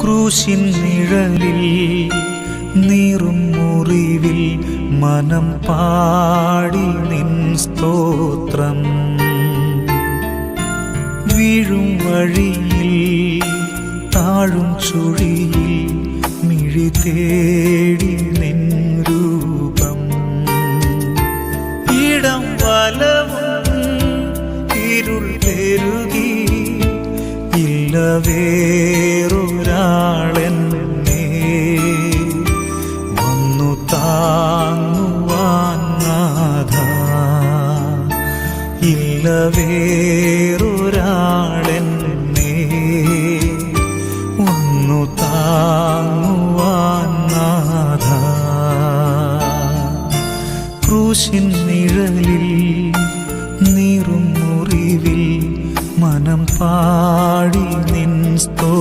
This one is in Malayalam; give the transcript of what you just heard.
ക്രൂശിൻ നിഴലിൽ നീറും മുറിവിൽ മനം പാടി നിൻ സ്തോത്രം. വീഴും വഴിയിൽ താഴും ചുഴിയിൽ മിഴി തേടി നിൻ രൂപം. ഇടം വലവും ഇരുൾ പെരുകി ഇല്ല വേറൊരാളെന്നെ വന്നു താങ്ങുവാൻ നാഥ. ഇല്ല വേറൊരാളെന്നെ വന്നു താങ്ങുവാൻ നാഥ. ക്രൂശിൻ നിഴലിൽ നീറും മുറിവിൽ മനം പാടി നിൻ സ്തോത്രം.